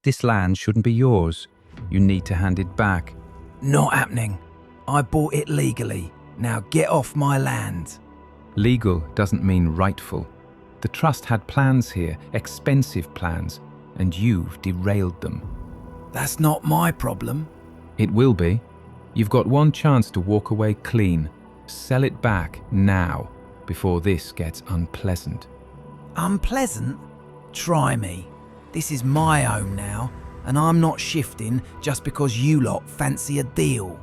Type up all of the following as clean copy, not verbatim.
This land shouldn't be yours. You need to hand it back. Not happening. I bought it legally. Now get off my land. Legal doesn't mean rightful. The trust had plans here, expensive plans, and you've derailed them. That's not my problem. It will be. You've got one chance to walk away clean. Sell it back now, before this gets unpleasant. Unpleasant? Try me. This is my home now, and I'm not shifting just because you lot fancy a deal.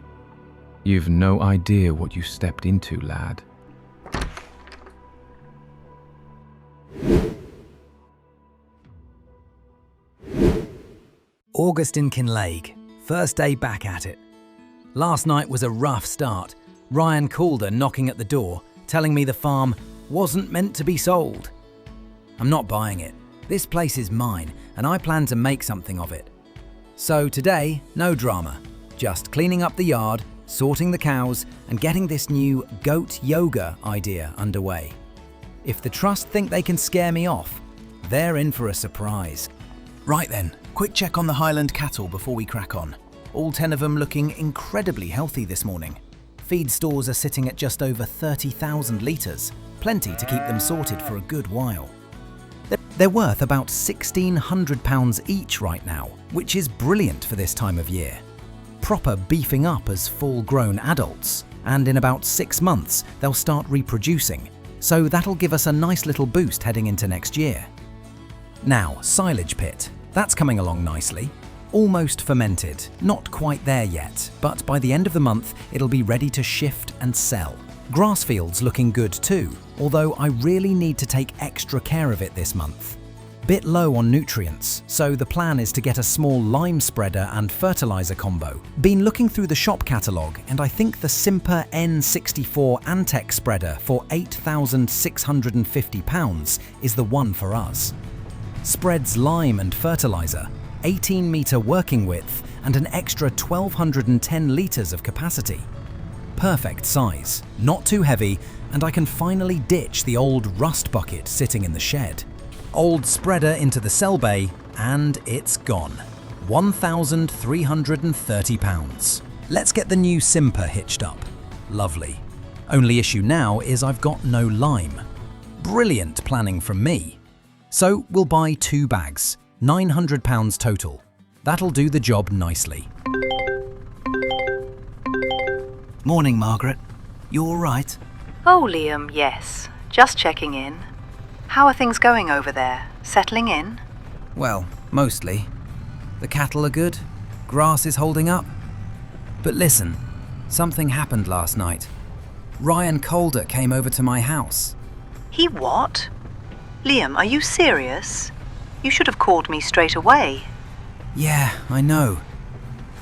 You've no idea what you stepped into, lad. August in Kinlaig. First day back at it. Last night was a rough start. Ryan Calder knocking at the door, telling me the farm wasn't meant to be sold. I'm not buying it. This place is mine, and I plan to make something of it. So today, no drama. Just cleaning up the yard, sorting the cows, and getting this new goat yoga idea underway. If the trust think they can scare me off, they're in for a surprise. Right then, quick check on the Highland cattle before we crack on. All 10 of them looking incredibly healthy this morning. Feed stores are sitting at just over 30,000 litres, plenty to keep them sorted for a good while. They're worth about £1,600 each right now, which is brilliant for this time of year. Proper beefing up as full-grown adults, and in about 6 months they'll start reproducing, so that'll give us a nice little boost heading into next year. Now, silage pit. That's coming along nicely. Almost fermented, not quite there yet, but by the end of the month it'll be ready to shift and sell. Grass fields looking good too, although I really need to take extra care of it this month. Bit low on nutrients, so the plan is to get a small lime spreader and fertilizer combo. Been looking through the shop catalogue, and I think the Simper N64 Antec spreader for £8,650 is the one for us. Spreads lime and fertilizer, 18-metre working width, and an extra 1,210 litres of capacity. Perfect size, not too heavy, and I can finally ditch the old rust bucket sitting in the shed. Old spreader into the cell bay, and it's gone. £1,330. Let's get the new Simper hitched up. Lovely. Only issue now is I've got no lime. Brilliant planning from me. So we'll buy 2 bags, £900 total. That'll do the job nicely. Morning, Margaret. You all right? Oh, Liam, yes. Just checking in. How are things going over there? Settling in? Well, mostly. The cattle are good. Grass is holding up. But listen, something happened last night. Ryan Calder came over to my house. He what? Liam, are you serious? You should have called me straight away. Yeah, I know.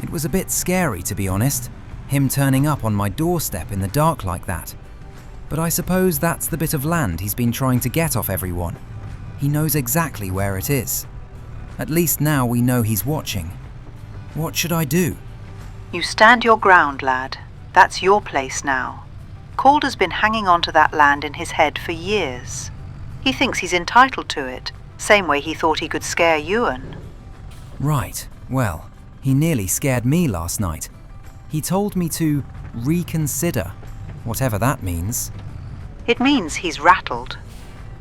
It was a bit scary, to be honest, him turning up on my doorstep in the dark like that. But I suppose that's the bit of land he's been trying to get off everyone. He knows exactly where it is. At least now we know he's watching. What should I do? You stand your ground, lad. That's your place now. Calder's been hanging on to that land in his head for years. He thinks he's entitled to it, same way he thought he could scare Ewan. Right, well, he nearly scared me last night. He told me to reconsider, whatever that means. It means he's rattled.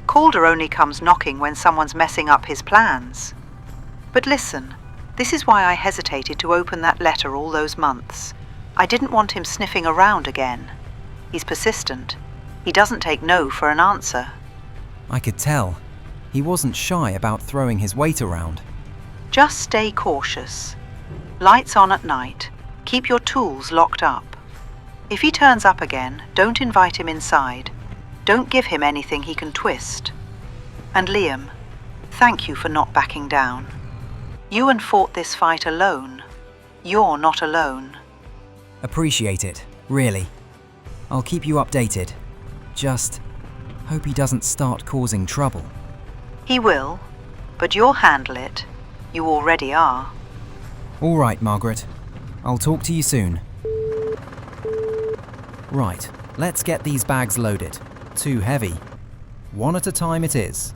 Calder only comes knocking when someone's messing up his plans. But listen, this is why I hesitated to open that letter all those months. I didn't want him sniffing around again. He's persistent. He doesn't take no for an answer. I could tell. He wasn't shy about throwing his weight around. Just stay cautious. Lights on at night. Keep your tools locked up. If he turns up again, don't invite him inside. Don't give him anything he can twist. And Liam, thank you for not backing down. Ewan fought this fight alone. You're not alone. Appreciate it, really. I'll keep you updated. Just hope he doesn't start causing trouble. He will, but you'll handle it. You already are. All right, Margaret. I'll talk to you soon. Right, let's get these bags loaded. Too heavy. One at a time it is.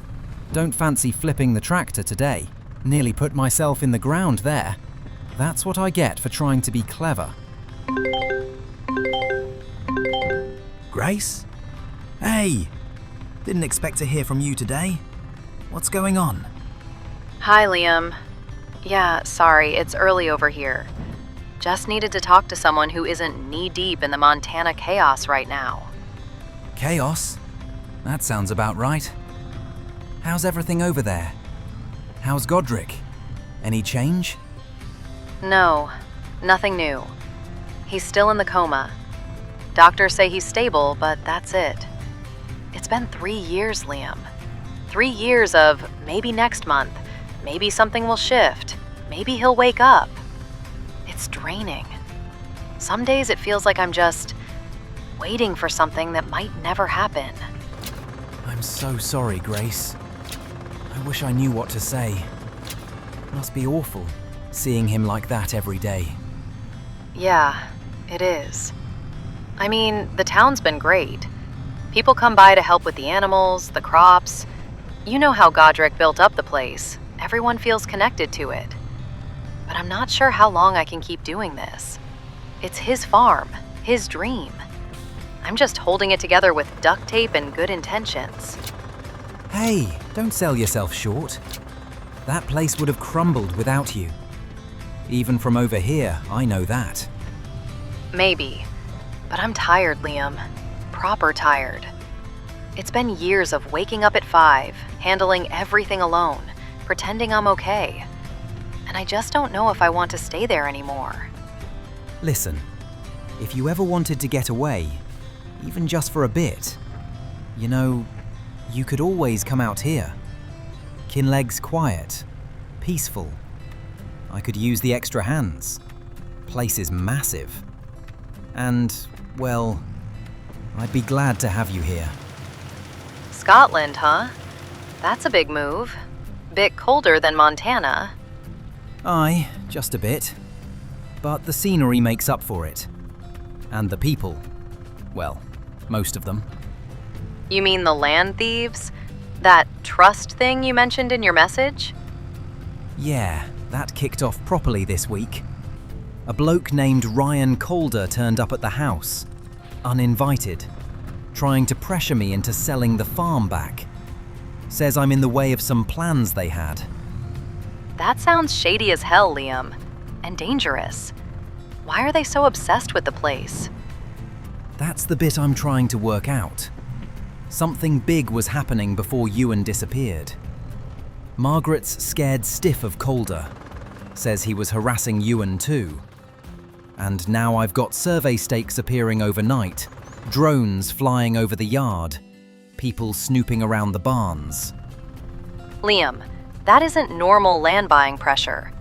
Don't fancy flipping the tractor today. Nearly put myself in the ground there. That's what I get for trying to be clever. Grace? Hey! Didn't expect to hear from you today. What's going on? Hi, Liam. Yeah, sorry, it's early over here. Just needed to talk to someone who isn't knee-deep in the Montana chaos right now. Chaos? That sounds about right. How's everything over there? How's Godric? Any change? No, nothing new. He's still in the coma. Doctors say he's stable, but that's it. It's been 3 years, Liam. 3 years of maybe next month, maybe something will shift, maybe he'll wake up. It's draining. Some days it feels like I'm just waiting for something that might never happen. I'm so sorry, Grace. I wish I knew what to say. Must be awful, seeing him like that every day. Yeah, it is. I mean, the town's been great. People come by to help with the animals, the crops. You know how Godric built up the place. Everyone feels connected to it. But I'm not sure how long I can keep doing this. It's his farm, his dream. I'm just holding it together with duct tape and good intentions. Hey, don't sell yourself short. That place would have crumbled without you. Even from over here, I know that. Maybe. But I'm tired, Liam. Proper tired. It's been years of waking up at 5, handling everything alone, pretending I'm okay. And I just don't know if I want to stay there anymore. Listen, if you ever wanted to get away, even just for a bit, you know, you could always come out here. Kinlaig's quiet, peaceful. I could use the extra hands. Place is massive. And, well, I'd be glad to have you here. Scotland, huh? That's a big move. Bit colder than Montana. Aye, just a bit. But the scenery makes up for it. And the people. Well, most of them. You mean the land thieves? That trust thing you mentioned in your message? Yeah, that kicked off properly this week. A bloke named Calder turned up at the house, uninvited, trying to pressure me into selling the farm back. Says I'm in the way of some plans they had. That sounds shady as hell, Liam. And dangerous. Why are they so obsessed with the place? That's the bit I'm trying to work out. Something big was happening before Ewan disappeared. Margaret's scared stiff of Calder. Says he was harassing Ewan too. And now I've got survey stakes appearing overnight, drones flying over the yard, people snooping around the barns. Liam, that isn't normal land buying pressure.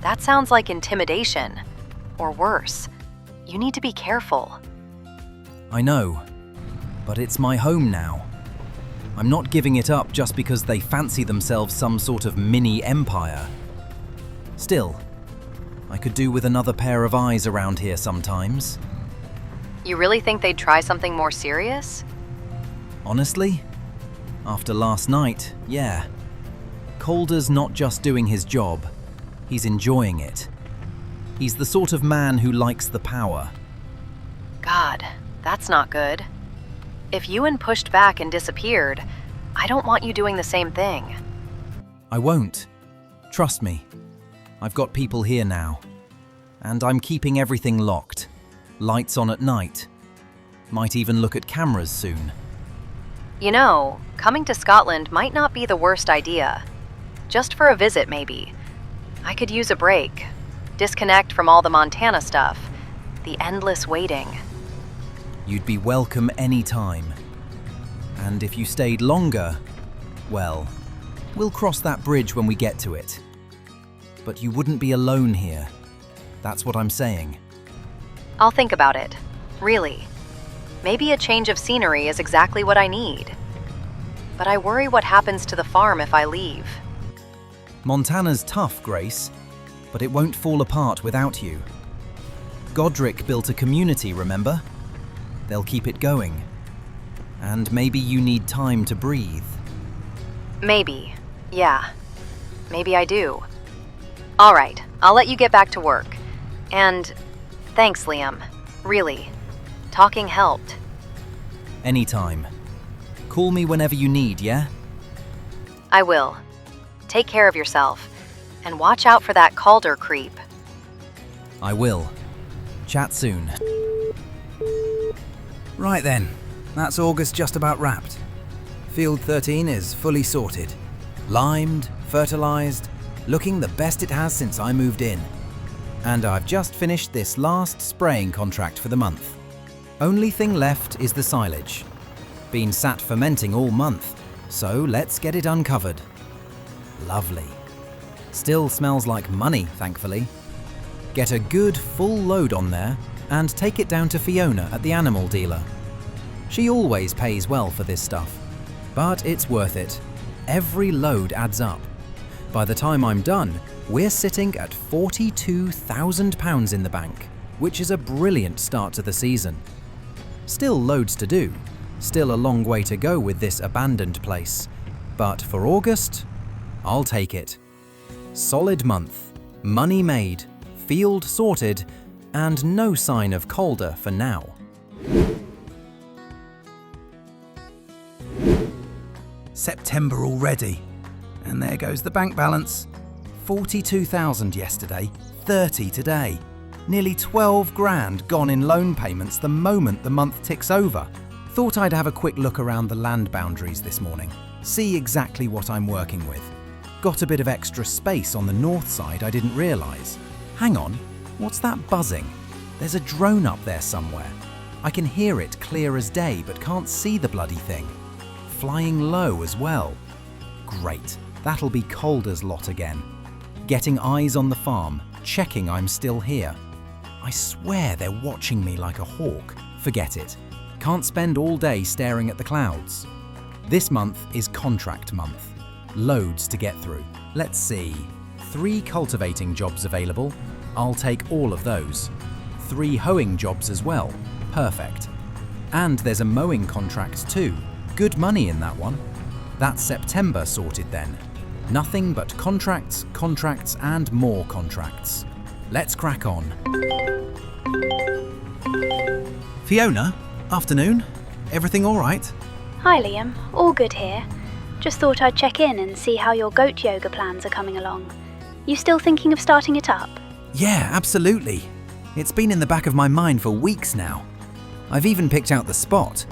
That sounds like intimidation. Or worse. You need to be careful. I know, but it's my home now. I'm not giving it up just because they fancy themselves some sort of mini empire. Still, I could do with another pair of eyes around here sometimes. You really think they'd try something more serious? Honestly, after last night, yeah. Calder's not just doing his job, he's enjoying it. He's the sort of man who likes the power. God, that's not good. If Ewan pushed back and disappeared, I don't want you doing the same thing. I won't. Trust me. I've got people here now. And I'm keeping everything locked. Lights on at night. Might even look at cameras soon. You know, coming to Scotland might not be the worst idea. Just for a visit, maybe. I could use a break. Disconnect from all the Montana stuff. The endless waiting. You'd be welcome any time. And if you stayed longer, well, we'll cross that bridge when we get to it. But you wouldn't be alone here. That's what I'm saying. I'll think about it. Really. Maybe a change of scenery is exactly what I need. But I worry what happens to the farm if I leave. Montana's tough, Grace, but it won't fall apart without you. Godric built a community, remember? They'll keep it going. And maybe you need time to breathe. Maybe. Yeah. maybe I do. All right, I'll let you get back to work. And thanks, Liam. Really, talking helped. Anytime. Call me whenever you need, yeah? I will. Take care of yourself, and watch out for that Calder creep. I will. Chat soon. Right then, that's August just about wrapped. Field 13 is fully sorted. Limed, fertilised, looking the best it has since I moved in. And I've just finished this last spraying contract for the month. Only thing left is the silage. Been sat fermenting all month, so let's get it uncovered. Lovely. Still smells like money, thankfully. Get a good full load on there and take it down to Fiona at the animal dealer. She always pays well for this stuff, but it's worth it. Every load adds up. By the time I'm done, we're sitting at £42,000 in the bank, which is a brilliant start to the season. Still loads to do, still a long way to go with this abandoned place, but for August, I'll take it. Solid month, money made, field sorted, and no sign of Calder for now. September already. And there goes the bank balance. 42,000 yesterday, 30 today. Nearly 12 grand gone in loan payments the moment the month ticks over. Thought I'd have a quick look around the land boundaries this morning, see exactly what I'm working with. Got a bit of extra space on the north side I didn't realise. Hang on, what's that buzzing? There's a drone up there somewhere. I can hear it clear as day but can't see the bloody thing. Flying low as well. Great, that'll be Calder's lot again. Getting eyes on the farm, checking I'm still here. I swear they're watching me like a hawk. Forget it. Can't spend all day staring at the clouds. This month is contract month. Loads to get through. Let's see. 3 cultivating jobs available. I'll take all of those. 3 hoeing jobs as well. Perfect. And there's a mowing contract too. Good money in that one. That's September sorted then. Nothing but contracts, contracts, and more contracts. Let's crack on. Fiona, afternoon. Everything all right? Hi Liam, all good here. Just thought I'd check in and see how your goat yoga plans are coming along. You still thinking of starting it up? Yeah, absolutely. It's been in the back of my mind for weeks now. I've even picked out the spot.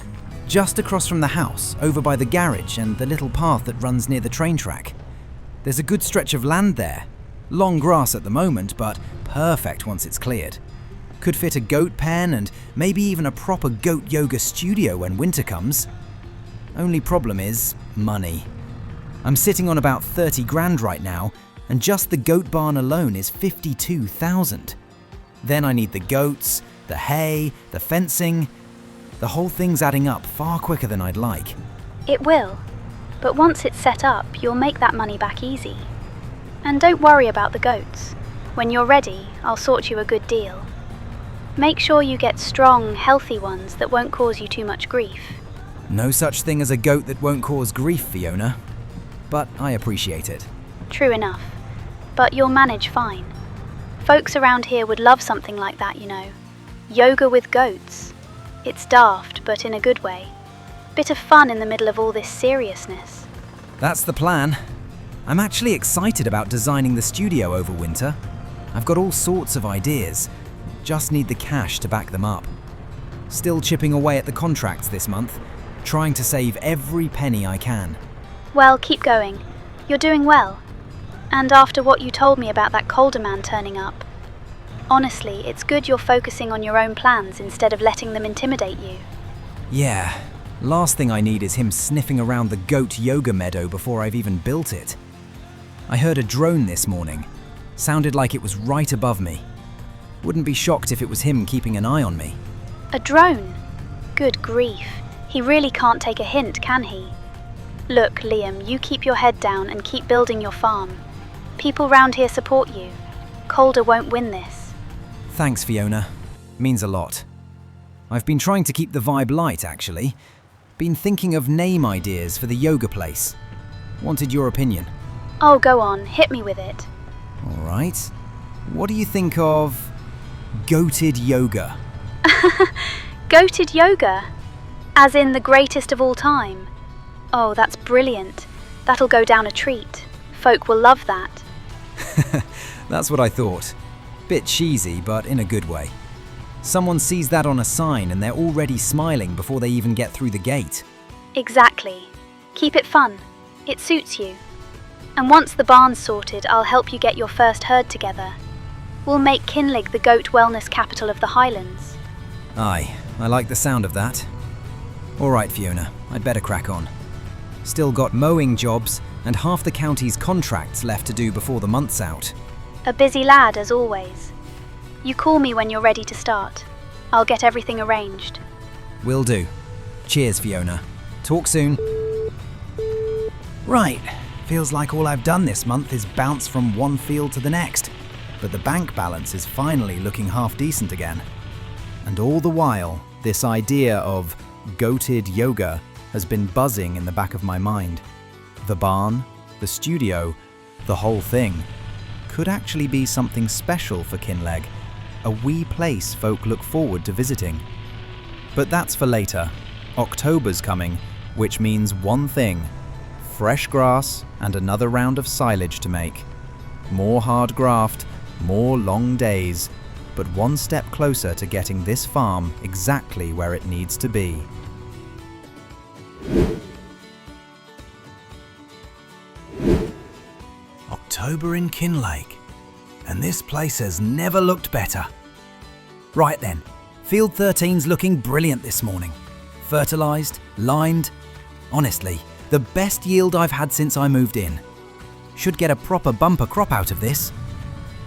Just across from the house, over by the garage and the little path that runs near the train track. There's a good stretch of land there. Long grass at the moment, but perfect once it's cleared. Could fit a goat pen and maybe even a proper goat yoga studio when winter comes. Only problem is money. I'm sitting on about 30 grand right now, and just the goat barn alone is 52,000. Then I need the goats, the hay, the fencing. The whole thing's adding up far quicker than I'd like. It will, but once it's set up, you'll make that money back easy. And don't worry about the goats. When you're ready, I'll sort you a good deal. Make sure you get strong, healthy ones that won't cause you too much grief. No such thing as a goat that won't cause grief, Fiona. But I appreciate it. True enough, but you'll manage fine. Folks around here would love something like that, you know. Yoga with goats. It's daft, but in a good way. Bit of fun in the middle of all this seriousness. That's the plan. I'm actually excited about designing the studio over winter. I've got all sorts of ideas. Just need the cash to back them up. Still chipping away at the contracts this month, trying to save every penny I can. Well, keep going. You're doing well. And after what you told me about that Calder man turning up, honestly, it's good you're focusing on your own plans instead of letting them intimidate you. Yeah, last thing I need is him sniffing around the goat yoga meadow before I've even built it. I heard a drone this morning. Sounded like it was right above me. Wouldn't be shocked if it was him keeping an eye on me. A drone? Good grief. He really can't take a hint, can he? Look, Liam, you keep your head down and keep building your farm. People round here support you. Calder won't win this. Thanks, Fiona. Means a lot. I've been trying to keep the vibe light, actually. Been thinking of name ideas for the yoga place. Wanted your opinion. Oh, go on, hit me with it. All right. What do you think of goated yoga? Goated yoga? As in the greatest of all time? Oh, that's brilliant. That'll go down a treat. Folk will love that. That's what I thought. Bit cheesy, but in a good way. Someone sees that on a sign and they're already smiling before they even get through the gate. Exactly. Keep it fun. It suits you. And once the barn's sorted, I'll help you get your first herd together. We'll make Kinlaig the goat wellness capital of the Highlands. Aye, I like the sound of that. All right, Fiona, I'd better crack on. Still got mowing jobs and half the county's contracts left to do before the month's out. A busy lad, as always. You call me when you're ready to start. I'll get everything arranged. Will do. Cheers, Fiona. Talk soon. Right, feels like all I've done this month is bounce from one field to the next, but the bank balance is finally looking half decent again. And all the while, this idea of goated yoga has been buzzing in the back of my mind. The barn, the studio, the whole thing could actually be something special for Kinlaig, a wee place folk look forward to visiting. But that's for later. October's coming, which means one thing: fresh grass and another round of silage to make. More hard graft, more long days, but one step closer to getting this farm exactly where it needs to be. October in Kinlaig, and this place has never looked better. Right then, Field 13's looking brilliant this morning. Fertilised, lined. Honestly, the best yield I've had since I moved in. Should get a proper bumper crop out of this.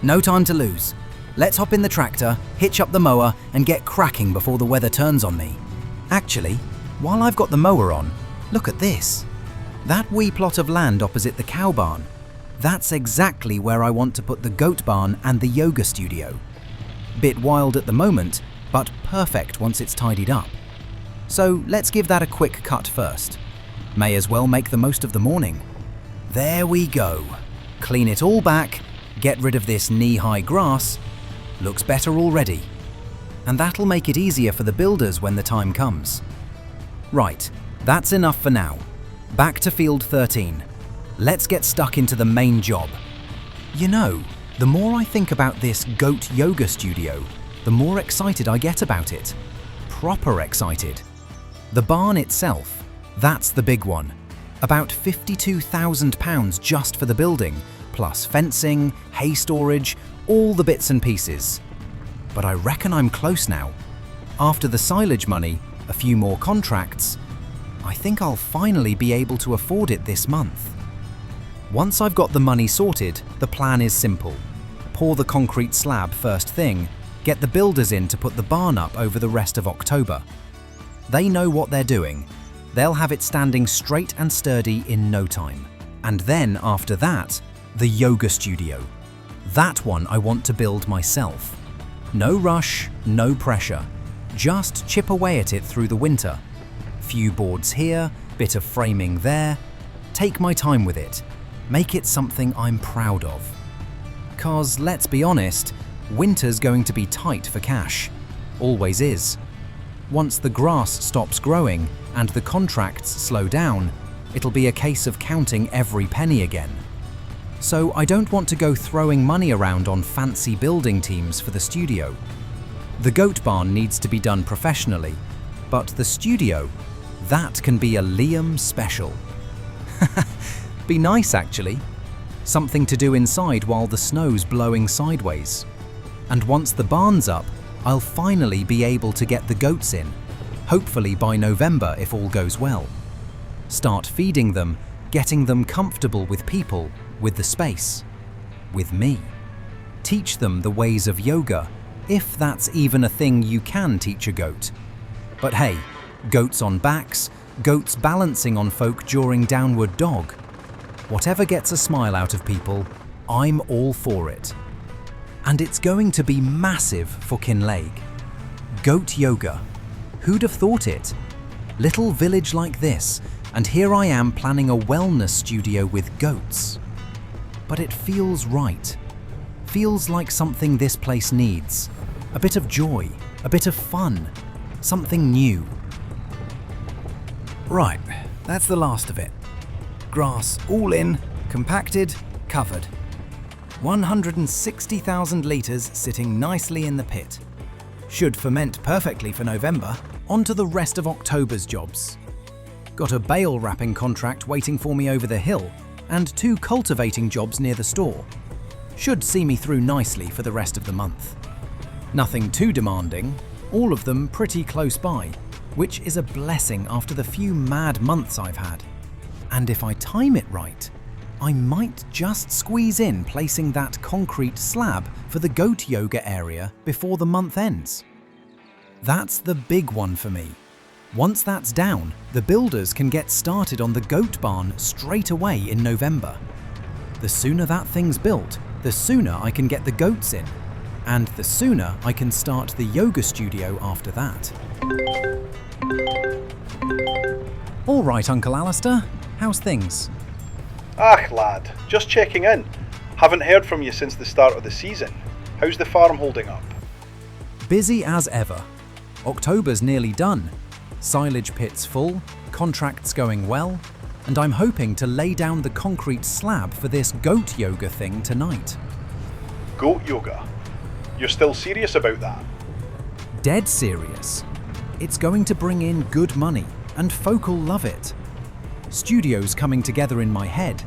No time to lose. Let's hop in the tractor, hitch up the mower and get cracking before the weather turns on me. Actually, while I've got the mower on, look at this. That wee plot of land opposite the cow barn. That's exactly where I want to put the goat barn and the yoga studio. Bit wild at the moment, but perfect once it's tidied up. So let's give that a quick cut first. May as well make the most of the morning. There we go. Clean it all back, get rid of this knee-high grass. Looks better already. And that'll make it easier for the builders when the time comes. Right, that's enough for now. Back to Field 13. Let's get stuck into the main job. You know, the more I think about this goat yoga studio, the more excited I get about it. Proper excited. The barn itself, that's the big one. About £52,000 just for the building, plus fencing, hay storage, all the bits and pieces. But I reckon I'm close now. After the silage money, a few more contracts, I think I'll finally be able to afford it this month. Once I've got the money sorted, the plan is simple. Pour the concrete slab first thing, get the builders in to put the barn up over the rest of October. They know what they're doing. They'll have it standing straight and sturdy in no time. And then after that, the yoga studio. That one I want to build myself. No rush, no pressure. Just chip away at it through the winter. Few boards here, bit of framing there. Take my time with it. Make it something I'm proud of. 'Cause let's be honest, winter's going to be tight for cash. Always is. Once the grass stops growing and the contracts slow down, it'll be a case of counting every penny again. So I don't want to go throwing money around on fancy building teams for the studio. The goat barn needs to be done professionally, but the studio, that can be a Liam special. Be nice actually. Something to do inside while the snow's blowing sideways. And once the barn's up, I'll finally be able to get the goats in, hopefully by November if all goes well. Start feeding them, getting them comfortable with people, with the space, with me. Teach them the ways of yoga, if that's even a thing you can teach a goat. But hey, goats on backs, goats balancing on folk during downward dog. Whatever gets a smile out of people, I'm all for it. And it's going to be massive for Kinlaig. Goat yoga. Who'd have thought it? Little village like this, and here I am planning a wellness studio with goats. but it feels right. Feels like something this place needs. A bit of joy, a bit of fun, something new. Right, that's the last of it. Grass all in, compacted, covered. 160,000 litres sitting nicely in the pit. Should ferment perfectly for November. On to the rest of October's jobs. Got a bale wrapping contract waiting for me over the hill and 2 cultivating jobs near the store. Should see me through nicely for the rest of the month. Nothing too demanding, all of them pretty close by, which is a blessing after the few mad months I've had. And if I time it right, I might just squeeze in placing that concrete slab for the goat yoga area before the month ends. That's the big one for me. Once that's down, the builders can get started on the goat barn straight away in November. The sooner that thing's built, the sooner I can get the goats in, and the sooner I can start the yoga studio after that. All right, Uncle Alistair, how's things? Lad, just checking in. Haven't heard from you since the start of the season. How's the farm holding up? Busy as ever. October's nearly done. Silage pits full, contracts going well, and I'm hoping to lay down the concrete slab for this goat yoga thing tonight. Goat yoga? You're still serious about that? Dead serious. It's going to bring in good money, and folk'll love it. Studios coming together in my head,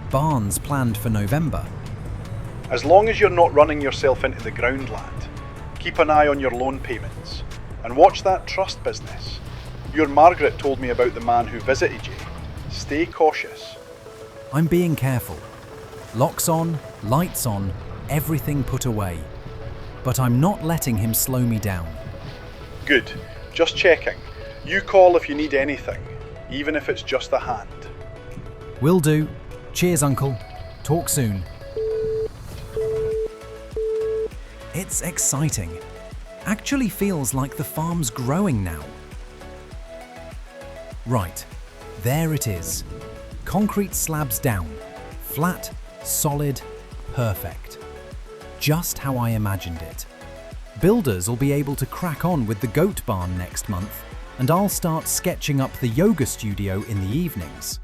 barns planned for November. As long as you're not running yourself into the ground, lad, keep an eye on your loan payments, and watch that trust business. Your Margaret told me about the man who visited you. Stay cautious. I'm being careful. Locks on, lights on, everything put away. But I'm not letting him slow me down. Good. Just checking. You call if you need anything, even if it's just a hand. Will do. Cheers, Uncle. Talk soon. It's exciting. Actually feels like the farm's growing now. Right, there it is. Concrete slabs down. Flat, solid, perfect. Just how I imagined it. Builders will be able to crack on with the goat barn next month, and I'll start sketching up the yoga studio in the evenings.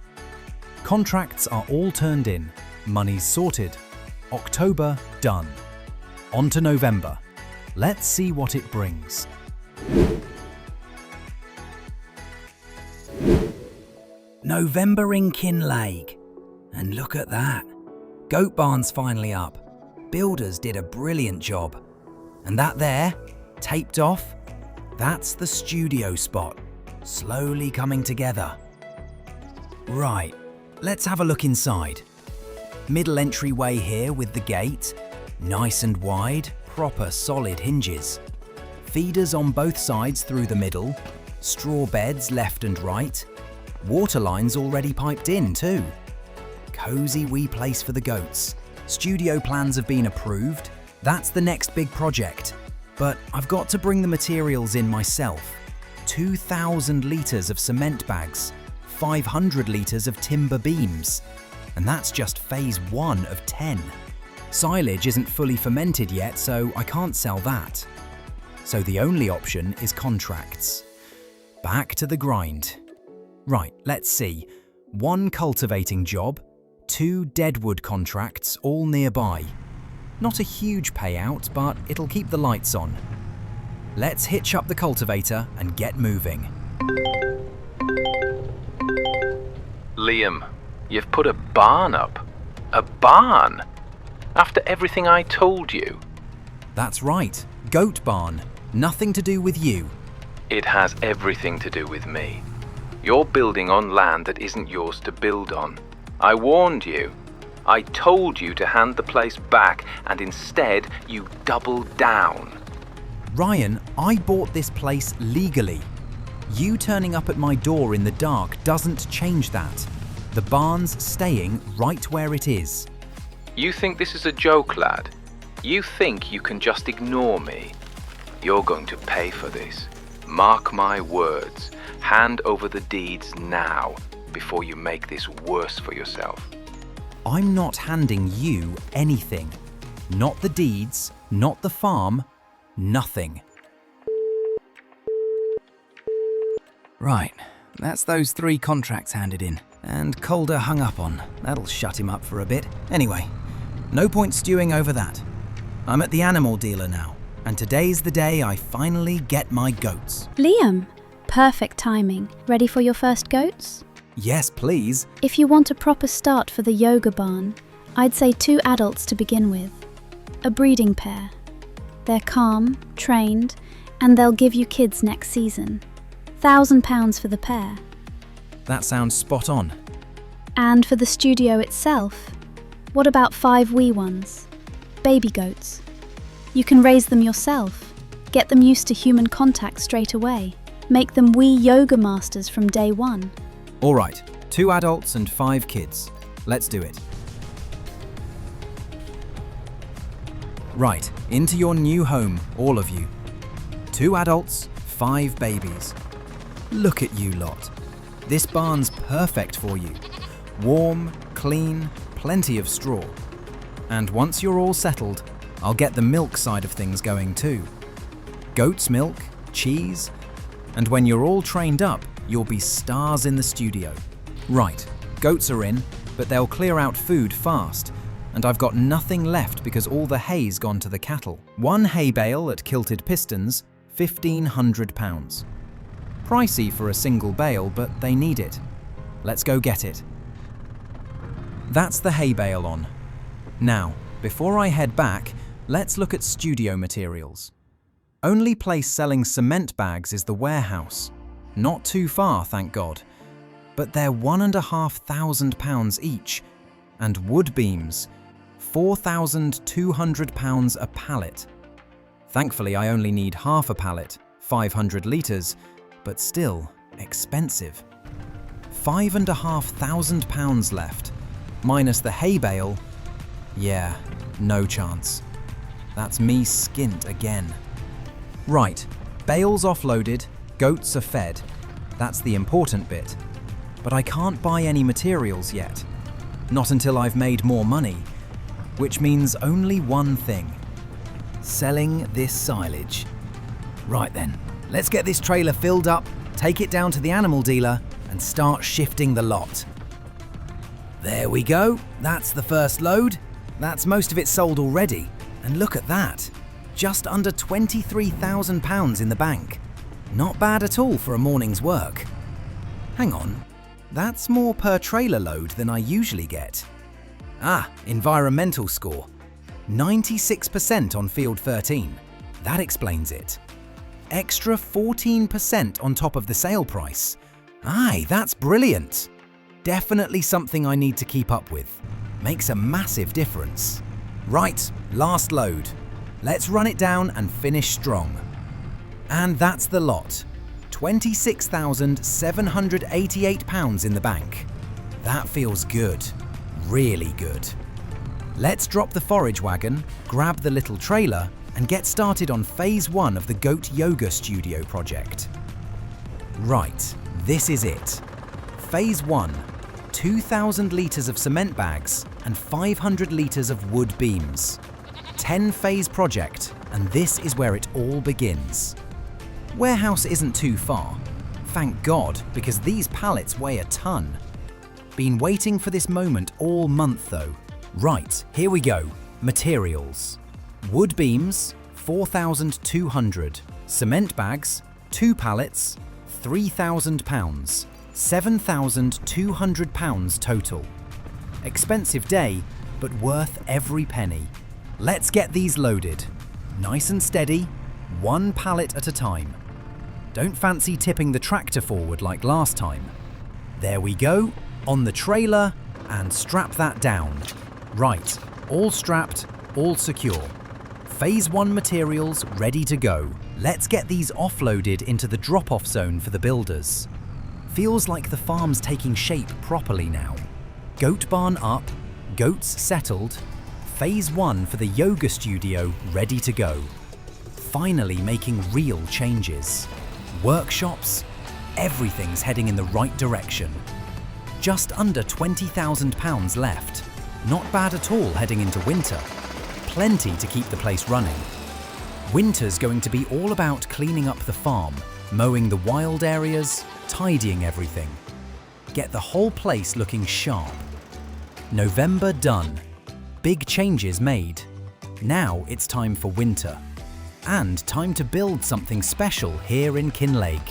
Contracts are all turned in, money's sorted. October done. On to November. Let's see what it brings. November in Kinlaig. And look at that. Goat barn's finally up. Builders did a brilliant job. And that there, taped off, that's the studio spot, slowly coming together. Right, let's have a look inside. Middle entryway here with the gate, nice and wide, proper solid hinges. Feeders on both sides through the middle, straw beds left and right, water lines already piped in too. Cosy wee place for the goats. Studio plans have been approved. That's the next big project. But I've got to bring the materials in myself. 2,000 litres of cement bags, 500 litres of timber beams. And that's just phase 1 of 10. Silage isn't fully fermented yet, so I can't sell that. So the only option is contracts. Back to the grind. Right, let's see. 1 cultivating job, 2 deadwood contracts all nearby. Not a huge payout, but it'll keep the lights on. Let's hitch up the cultivator and get moving. Liam, you've put a barn up. A barn? After everything I told you? That's right, goat barn. Nothing to do with you. It has everything to do with me. You're building on land that isn't yours to build on. I warned you. I told you to hand the place back, and instead you doubled down. Ryan, I bought this place legally. You turning up at my door in the dark doesn't change that. The barn's staying right where it is. You think this is a joke, lad? You think you can just ignore me? You're going to pay for this. Mark my words. Hand over the deeds now, before you make this worse for yourself. I'm not handing you anything. Not the deeds, not the farm, nothing. Right, that's those 3 contracts handed in. And Calder hung up on. That'll shut him up for a bit. Anyway, no point stewing over that. I'm at the animal dealer now, and today's the day I finally get my goats. Liam, perfect timing. Ready for your first goats? Yes, please. If you want a proper start for the yoga barn, I'd say 2 adults to begin with. A breeding pair. They're calm, trained, and they'll give you kids next season. £1,000 for the pair. That sounds spot on. And for the studio itself, what about 5 wee ones? Baby goats. You can raise them yourself, get them used to human contact straight away, make them wee yoga masters from day one. All right, 2 adults and 5 kids. Let's do it. Right, into your new home, all of you. 2 adults, 5 babies. Look at you lot. This barn's perfect for you. Warm, clean, plenty of straw. And once you're all settled, I'll get the milk side of things going too. Goat's milk, cheese, and when you're all trained up, you'll be stars in the studio. Right, goats are in, but they'll clear out food fast, and I've got nothing left because all the hay's gone to the cattle. 1 hay bale at Kilted Pistons, £1,500. Pricey for a single bale, but they need it. Let's go get it. That's the hay bale on. Now, before I head back, let's look at studio materials. Only place selling cement bags is the warehouse. Not too far, thank God. But they're £1,500 each. And wood beams, £4,200 a pallet. Thankfully, I only need half a pallet, 500 litres, but still expensive. £5,500 left, minus the hay bale. Yeah, no chance. That's me skint again. Right, bales offloaded, goats are fed. That's the important bit. But I can't buy any materials yet. Not until I've made more money, which means only one thing. Selling this silage. Right then, let's get this trailer filled up, take it down to the animal dealer, and start shifting the lot. There we go, that's the first load. That's most of it sold already. And look at that, just under £23,000 in the bank. Not bad at all for a morning's work. Hang on, that's more per trailer load than I usually get. Ah, environmental score. 96% on field 13. That explains it. Extra 14% on top of the sale price. Aye, that's brilliant. Definitely something I need to keep up with. Makes a massive difference. Right, last load. Let's run it down and finish strong. And that's the lot. £26,788 in the bank. That feels good. Really good. Let's drop the forage wagon, grab the little trailer, and get started on phase 1 of the Goat Yoga Studio project. Right, this is it. Phase 1, 2,000 litres of cement bags and 500 litres of wood beams. 10-phase project, and this is where it all begins. Warehouse isn't too far. Thank God, because these pallets weigh a ton. Been waiting for this moment all month though. Right, here we go. Materials. Wood beams, 4,200. Cement bags, 2 pallets, £3,000. £7,200 total. Expensive day, but worth every penny. Let's get these loaded. Nice and steady, 1 pallet at a time. Don't fancy tipping the tractor forward like last time. There we go, on the trailer, and strap that down. Right, all strapped, all secure. Phase 1 materials ready to go. Let's get these offloaded into the drop-off zone for the builders. Feels like the farm's taking shape properly now. Goat barn up, goats settled, phase 1 for the yoga studio ready to go. Finally making real changes. Workshops, everything's heading in the right direction. Just under £20,000 left. Not bad at all heading into winter. Plenty to keep the place running. Winter's going to be all about cleaning up the farm, mowing the wild areas, tidying everything. Get the whole place looking sharp. November done. Big changes made. Now it's time for winter. And time to build something special here in Kinlaig.